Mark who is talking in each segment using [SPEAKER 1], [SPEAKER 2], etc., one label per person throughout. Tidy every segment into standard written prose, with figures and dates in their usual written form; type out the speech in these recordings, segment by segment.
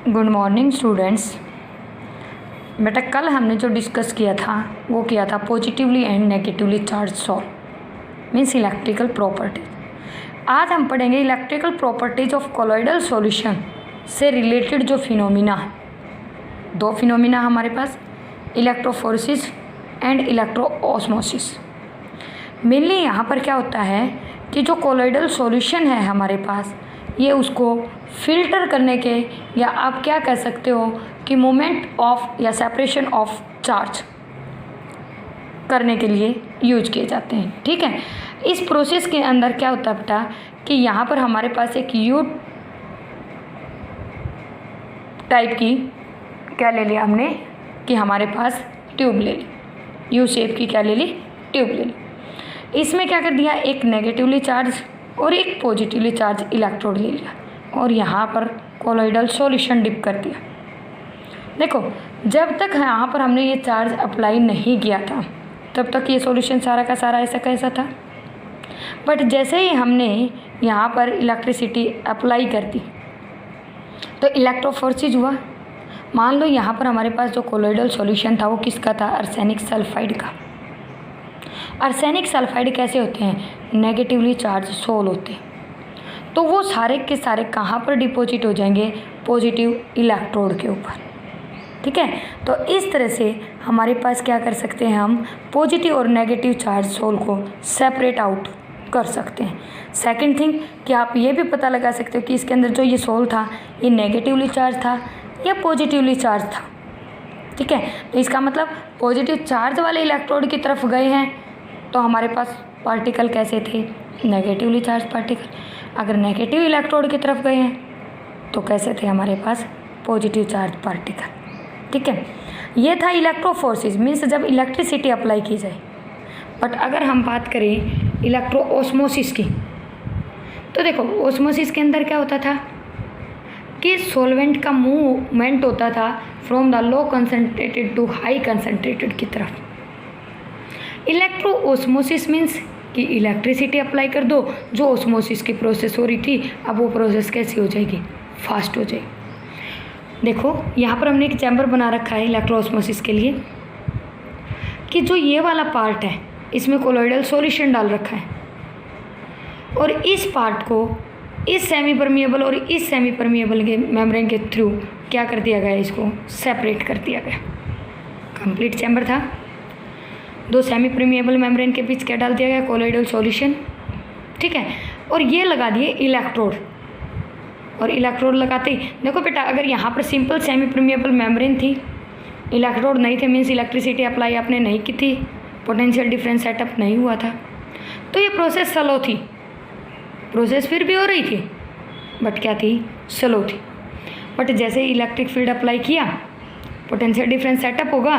[SPEAKER 1] Good morning students. बेटा कल हमने जो डिस्कस किया था वो किया था positively and negatively charge solve means electrical properties. आज हम पढ़ेंगे electrical properties of colloidal solution से रिलेटेड जो फिनोमिना है। दो फिनोमिना हमारे पास, इलेक्ट्रोफोरेसिस एंड इलेक्ट्रोऑस्मोसिस। मेनली यहाँ पर क्या होता है कि जो कोलॉइडल सॉल्यूशन है हमारे पास, ये उसको फिल्टर करने के या आप क्या कह सकते हो कि मोमेंट ऑफ या सेपरेशन ऑफ चार्ज करने के लिए यूज किए जाते हैं। ठीक है, इस प्रोसेस के अंदर क्या होता है बेटा कि यहाँ पर हमारे पास एक यू टाइप की क्या ले लिया हमने कि हमारे पास ट्यूब ले ली, यू शेप की क्या ले ली, ट्यूब ले ली। इसमें क्या कर दिया, एक नेगेटिवली चार्ज और एक पॉजिटिवली चार्ज इलेक्ट्रोड ले लिया और यहाँ पर कोलॉइडल सॉल्यूशन डिप कर दिया। देखो, जब तक यहाँ पर हमने ये चार्ज अप्लाई नहीं किया था तब तक ये सॉल्यूशन सारा का सारा ऐसा कैसा था, बट जैसे ही हमने यहाँ पर इलेक्ट्रिसिटी अप्लाई कर दी तो इलेक्ट्रोफोरेसिस हुआ। मान लो यहाँ पर हमारे पास जो कोलॉइडल सॉल्यूशन था वो किसका था, आर्सेनिक सल्फाइड का। आर्सेनिक सल्फाइड कैसे होते हैं, नेगेटिवली चार्ज सोल होते हैं, तो वो सारे के सारे कहाँ पर डिपॉजिट हो जाएंगे, पॉजिटिव इलेक्ट्रोड के ऊपर। ठीक है, तो इस तरह से हमारे पास क्या कर सकते हैं, हम पॉजिटिव और नेगेटिव चार्ज सोल को सेपरेट आउट कर सकते हैं। सेकंड थिंग कि आप ये भी पता लगा सकते हो कि इसके अंदर जो ये सोल था ये नेगेटिवली चार्ज था या पॉजिटिवली चार्ज था। ठीक है, तो इसका मतलब पॉजिटिव चार्ज वाले इलेक्ट्रोड की तरफ गए हैं तो हमारे पास पार्टिकल कैसे थे, नेगेटिवली चार्ज पार्टिकल। अगर नेगेटिव इलेक्ट्रोड की तरफ गए हैं तो कैसे थे हमारे पास, पॉजिटिव चार्ज पार्टिकल। ठीक है, ये था इलेक्ट्रोफोरेसिस मीन्स जब इलेक्ट्रिसिटी अप्लाई की जाए। बट अगर हम बात करें इलेक्ट्रोऑस्मोसिस की, तो देखो ऑस्मोसिस के अंदर क्या होता था कि सॉल्वेंट का मूवमेंट होता था from the low concentrated to high concentrated की तरफ। इलेक्ट्रोऑस्मोसिस मीन्स कि इलेक्ट्रिसिटी अप्लाई कर दो, जो ऑस्मोसिस की प्रोसेस हो रही थी अब वो प्रोसेस कैसी हो जाएगी, फास्ट हो जाएगी। देखो यहाँ पर हमने एक चैम्बर बना रखा है इलेक्ट्रोऑस्मोसिस के लिए कि जो ये वाला पार्ट है इसमें कोलॉइडल सॉल्यूशन डाल रखा है और इस पार्ट को इस सेमी परमिएबल और इस सेमी परमिएबल के मेम्ब्रेन के थ्रू क्या कर दिया गया, इसको सेपरेट कर दिया गया। कंप्लीट चैम्बर था, दो सेमी परमिएबल मेम्ब्रेन के बीच क्या डाल दिया गया, कोलॉइडल सॉल्यूशन। ठीक है, और ये लगा दिए इलेक्ट्रोड, और इलेक्ट्रोड लगाते ही देखो बेटा अगर यहाँ पर सिंपल सेमी परमिएबल मेम्ब्रेन थी, इलेक्ट्रोड नहीं थे मीन्स इलेक्ट्रिसिटी अप्लाई आपने नहीं की थी, पोटेंशियल डिफरेंस सेटअप नहीं हुआ था, तो ये प्रोसेस स्लो थी। प्रोसेस फिर भी हो रही थी बट क्या थी, स्लो थी। बट जैसे इलेक्ट्रिक फील्ड अप्लाई किया पोटेंशियल डिफरेंस सेटअप होगा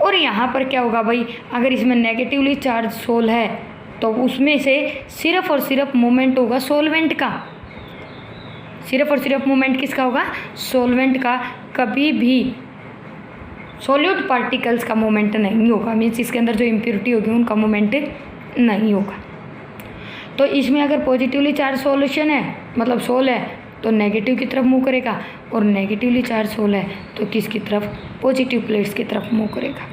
[SPEAKER 1] और यहाँ पर क्या होगा भाई, अगर इसमें नेगेटिवली चार्ज सोल है तो उसमें से सिर्फ और सिर्फ मूवमेंट होगा सोलवेंट का। सिर्फ और सिर्फ मूवमेंट किसका होगा, सोलवेंट का। कभी भी सॉल्यूट पार्टिकल्स का मूवमेंट नहीं होगा, मीन्स इसके अंदर जो इम्प्योरिटी होगी उनका मूवमेंट नहीं होगा। तो इसमें अगर पॉजिटिवली चार्ज सॉल्यूशन है मतलब सोल है तो नेगेटिव की तरफ मूव करेगा, और नेगेटिवली चार्ज सोल है तो किसकी तरफ, पॉजिटिव प्लेट्स की तरफ मूव करेगा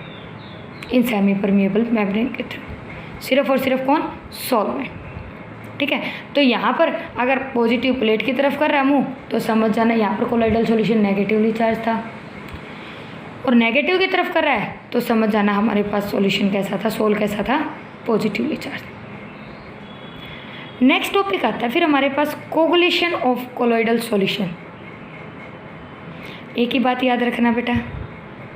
[SPEAKER 1] इन सेमी परमिएबल मेम्ब्रेन के थ्रू। सिर्फ और सिर्फ कौन, सॉल्वेंट। ठीक है, तो यहाँ पर अगर पॉजिटिव प्लेट की तरफ कर रहा है मूव तो समझ जाना यहाँ पर कोलॉइडल सॉल्यूशन नेगेटिवली चार्ज था, और नेगेटिव की तरफ कर रहा है तो समझ जाना हमारे पास सॉल्यूशन कैसा था, सोल कैसा था, पॉजिटिवली चार्ज। नेक्स्ट टॉपिक आता है फिर हमारे पास कोगुलेशन ऑफ कोलॉइडल सॉल्यूशन। एक ही बात याद रखना बेटा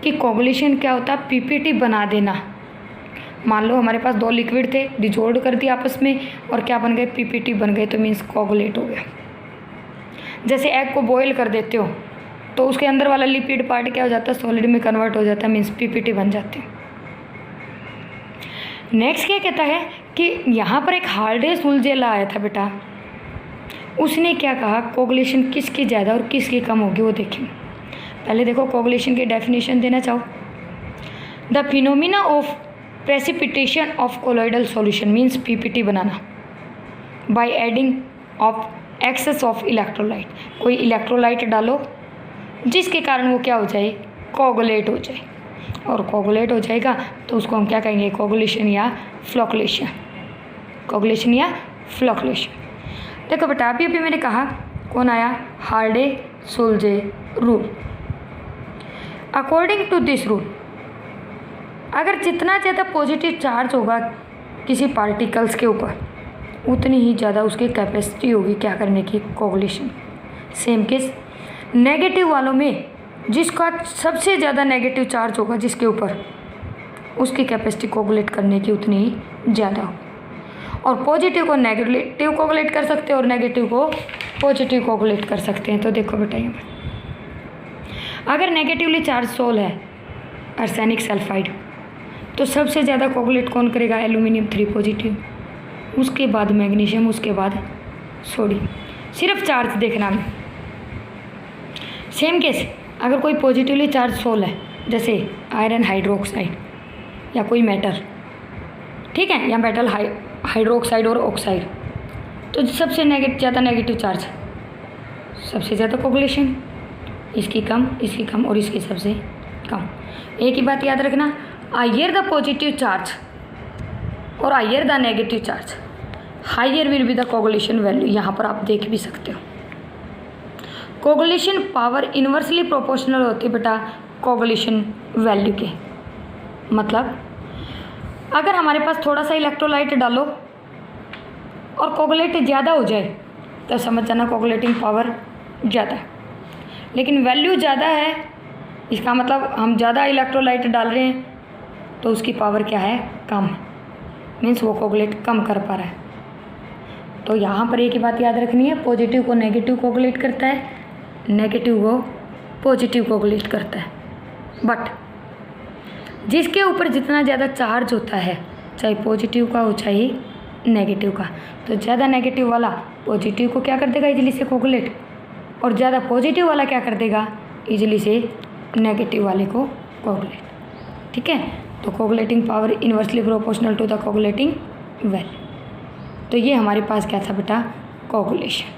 [SPEAKER 1] कि कोगुलेशन क्या होता है, पीपीटी बना देना। मान लो हमारे पास दो लिक्विड थे, डिजोल्व कर दिया आपस में और क्या बन गए, पीपीटी बन गए, तो मीन्स कोगुलेट हो गया। जैसे एग को बॉईल कर देते हो तो उसके अंदर वाला लिपिड पार्ट क्या हो जाता है, सॉलिड में कन्वर्ट हो जाता है, मीन्स पीपीटी बन जाते हैं। नेक्स्ट क्या कहता है कि यहाँ पर एक हार्डेस्ट उलझेला आया था बेटा, उसने क्या कहा, कोगुलेशन किसकी ज़्यादा और किसकी कम होगी वो देखेंगे। पहले देखो कोगुलेशन की डेफिनेशन देना चाहो, the phenomena of precipitation of colloidal solution means PPT बनाना by adding of excess of electrolyte. कोई इलेक्ट्रोलाइट डालो जिसके कारण वो क्या हो जाए, कोगुलेट हो जाए। और कोगुलेट हो जाएगा तो उसको हम क्या कहेंगे, कोगुलेशन या फ्लोकुलेशन। कोगुलेशन या फ्लोकुलेशन। देखो बेटा अभी मैंने कहा कौन आया, Hardy Schulze rule. According to this rule, अगर जितना ज़्यादा पॉजिटिव चार्ज होगा किसी पार्टिकल्स के ऊपर उतनी ही ज़्यादा उसकी कैपेसिटी होगी क्या करने की, कोगुलेशन। सेम केस नेगेटिव वालों में जिसका सबसे ज़्यादा नेगेटिव चार्ज होगा जिसके ऊपर, उसकी कैपेसिटी कोगुलेट करने की उतनी ही ज़्यादा हो। और पॉजिटिव को नेगेटिव कोगुलेट कर सकते हैं और नेगेटिव को पॉजिटिव कोगुलेट कर सकते हैं। तो देखो बेटा यहाँ पर अगर नेगेटिवली चार्ज सोल है आर्सेनिक सल्फाइड, तो सबसे ज़्यादा कोगुलेट कौन करेगा, एल्यूमिनियम 3 पॉजिटिव, उसके बाद मैग्नीशियम, उसके बाद सोडियम। सिर्फ चार्ज देखना में। सेम केस अगर कोई पॉजिटिवली चार्ज सोल है जैसे आयरन हाइड्रोक्साइड या कोई मेटल, ठीक है, या मेटल हाइड्रोक्साइड और ऑक्साइड, तो सबसे ज़्यादा नेगेटिव चार्ज, सबसे ज़्यादा कोगुलेशन, इसकी कम, इसकी कम और इसकी सबसे कम। एक ही बात याद रखना, हायर द पॉजिटिव चार्ज और higher the negative charge, higher will be the coagulation value. यहाँ पर आप देख भी सकते हो कोगुलेशन पावर इन्वर्सली प्रोपोर्शनल होती है बेटा कोगुलेशन वैल्यू के। मतलब अगर हमारे पास थोड़ा सा इलेक्ट्रोलाइट डालो और कोगुलेट ज़्यादा हो जाए तो समझ जाना कोगुलेटिंग पावर ज़्यादा है, लेकिन वैल्यू ज़्यादा है इसका मतलब हम ज़्यादा इलेक्ट्रोलाइट डाल रहे हैं तो उसकी पावर क्या है, कम है, मीन्स वो कोगुलेट कम कर पा रहा है। तो यहाँ पर एक ही बात याद रखनी है, पॉजिटिव को नेगेटिव कोगुलेट करता है, नेगेटिव को पॉजिटिव कोगुलेट करता है। बट जिसके ऊपर जितना ज़्यादा चार्ज होता है, चाहे पॉजिटिव का हो चाहे नेगेटिव का, तो ज़्यादा नेगेटिव वाला पॉजिटिव को क्या कर देगा, इजीली से कोगुलेट, और ज़्यादा पॉजिटिव वाला क्या कर देगा, इजीली से नेगेटिव वाले को कोगुलेट। ठीक है, तो coagulating power inversely proportional to the coagulating value. तो ये हमारे पास क्या था बेटा, कोगुलेशन।